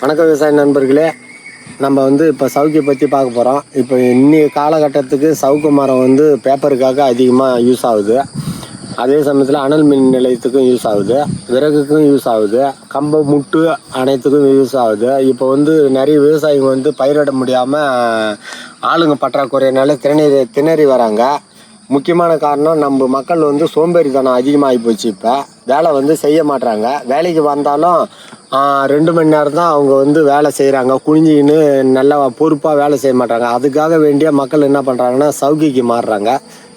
வணக்கம் விவசாய நண்பர்களே. நம்ம இப்போ சவுக்கை பற்றி பார்க்க போகிறோம். இப்போ இன்னைய காலகட்டத்துக்கு சவுக்கு மரம் பேப்பருக்காக அதிகமாக யூஸ் ஆகுது. அதே சமயத்தில் அனல் மின் நிலையத்துக்கும் யூஸ் ஆகுது, விறகுக்கும் யூஸ் ஆகுது, கம்பு முட்டு அனைத்துக்கும் யூஸ் ஆகுது. இப்போ நிறைய விவசாயிங்க பயிரிட முடியாமல் ஆளுங்க பற்றாக்குறையினால திணறி வராங்க. முக்கியமான காரணம் நம்ம மக்கள் சோம்பேறித்தனம் அதிகமாகி போச்சு. இப்போ வேலை செய்ய மாட்றாங்க. வேலைக்கு வந்தாலும் 2 மணி நேரம் தான் அவங்க வேலை செய்கிறாங்க. குனிஞ்சிக்கின்னு நல்லா பொறுப்பாக வேலை செய்ய மாட்டாங்க. அதுக்காக வேண்டிய மக்கள் என்ன பண்ணுறாங்கன்னா சவுக்கிக்கு மாறுறாங்க.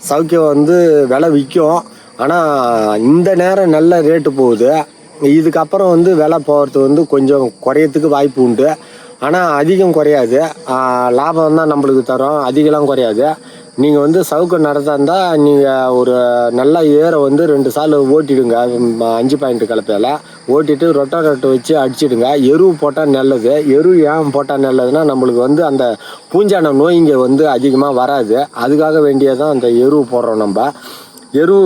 சவுக்கியம் விலை விற்கும், ஆனால் இந்த நேரம் நல்ல ரேட்டு போகுது. இதுக்கப்புறம் விலை போகிறது கொஞ்சம் குறையத்துக்கு வாய்ப்பு உண்டு. ஆனால் அதிகம் குறையாது. லாபம் தான் நம்மளுக்கு தரும், அதிகம்லாம் குறையாது. நீங்கள் சவுக்கு நடத்தா இருந்தால் நீங்கள் ஒரு நல்ல ஏரை 2 சால் ஓட்டிடுங்க. 5 பாயிண்ட் கலப்பையில் ஓட்டிட்டு ரொட்டாவேட்டர் வச்சு அடிச்சிடுங்க. எரு போட்டால் நல்லது. எரு ஏன் போட்டால் நல்லதுன்னா நம்மளுக்கு அந்த பூஞ்சான நோய்ங்க அதிகமாக வராது. அதுக்காக வேண்டியதான் அந்த எரு போடுறோம். நம்ம எரு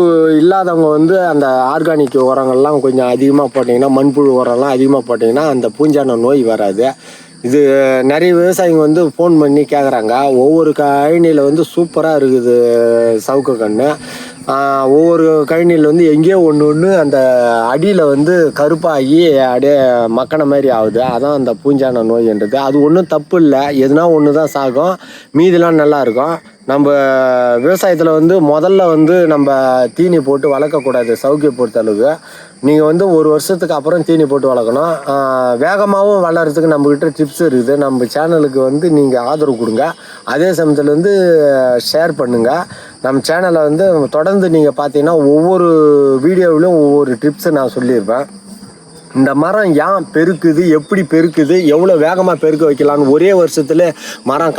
இல்லாதவங்க அந்த ஆர்கானிக் உரங்கள்லாம் கொஞ்சம் அதிகமாக போட்டிங்கன்னா, மண்புழு உரம்லாம் அதிகமாக போட்டிங்கன்னா அந்த பூஞ்சான நோய் வராது. இது நிறைய விவசாயிங்க ஃபோன் பண்ணி கேட்குறாங்க. ஒவ்வொரு கழனியில் சூப்பராக இருக்குது சவுக்கு கன்று. ஒவ்வொரு கழனியில் எங்கேயோ ஒன்று அந்த அடியில் கருப்பாகி அப்படியே மக்கன மாதிரி ஆகுது. அதான் அந்த பூஞ்சான நோய்ன்றது. அது ஒன்றும் தப்பு இல்லை, எதுனா ஒன்று தான் சாகும், மீதிலாம் நல்லாயிருக்கும். நம்ம விவசாயத்தில் முதல்ல நம்ம தீனி போட்டு வளர்க்கக்கூடாது. சவுக்கியை பொறுத்தளவுக்கு நீங்கள் 1 வருஷத்துக்கு அப்புறம் தீனி போட்டு வளர்க்கணும். வேகமாகவும் வளர்கிறதுக்கு நம்மக்கிட்ட டிப்ஸ் இருக்குது. நம்ம சேனலுக்கு நீங்கள் ஆதரவு கொடுங்க. அதே சமயத்தில் ஷேர் பண்ணுங்கள். நம்ம சேனலை தொடர்ந்து நீங்கள் பார்த்தீங்கன்னா ஒவ்வொரு வீடியோவிலும் ஒவ்வொரு டிப்ஸை நான் சொல்லியிருப்பேன். இந்த மரம் ஏன் பெருக்குது, எப்படி பெருக்குது, எவ்வளோ வேகமாக பெருக்க வைக்கலான்னு ஒரே வருஷத்துல மரம்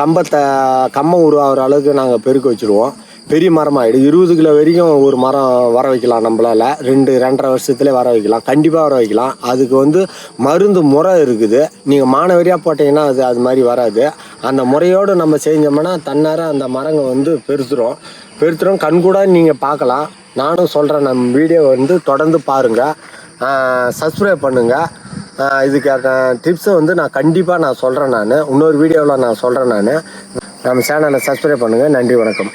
கம்பம் உருவாகிற அளவுக்கு நாங்கள் பெருக்க வச்சுருவோம். பெரிய மரமாகிடும். 20 கிலோ வரைக்கும் ஒரு மரம் வர வைக்கலாம். நம்மளால் 2-2.5 வருஷத்துலேயே வர வைக்கலாம், கண்டிப்பாக வர வைக்கலாம். அதுக்கு மருந்து முறை இருக்குது. நீங்கள் மானவரியாக போட்டிங்கன்னா அது மாதிரி வராது. அந்த முறையோடு நம்ம செஞ்சோம்னா தன்னார அந்த மரங்கள் பெருத்துரும். கண்கூட நீங்கள் பார்க்கலாம். நானும் சொல்கிறேன். நம்ம வீடியோ தொடர்ந்து பாருங்கள், சப்ஸ்கிரைப் பண்ணுங்கள். இதுக்கான டிப்ஸை நான் கண்டிப்பாக சொல்கிறேன். இன்னொரு வீடியோவில் நான் சொல்கிறேன். நம்ம சேனலை சப்ஸ்கிரைப் பண்ணுங்கள். நன்றி, வணக்கம்.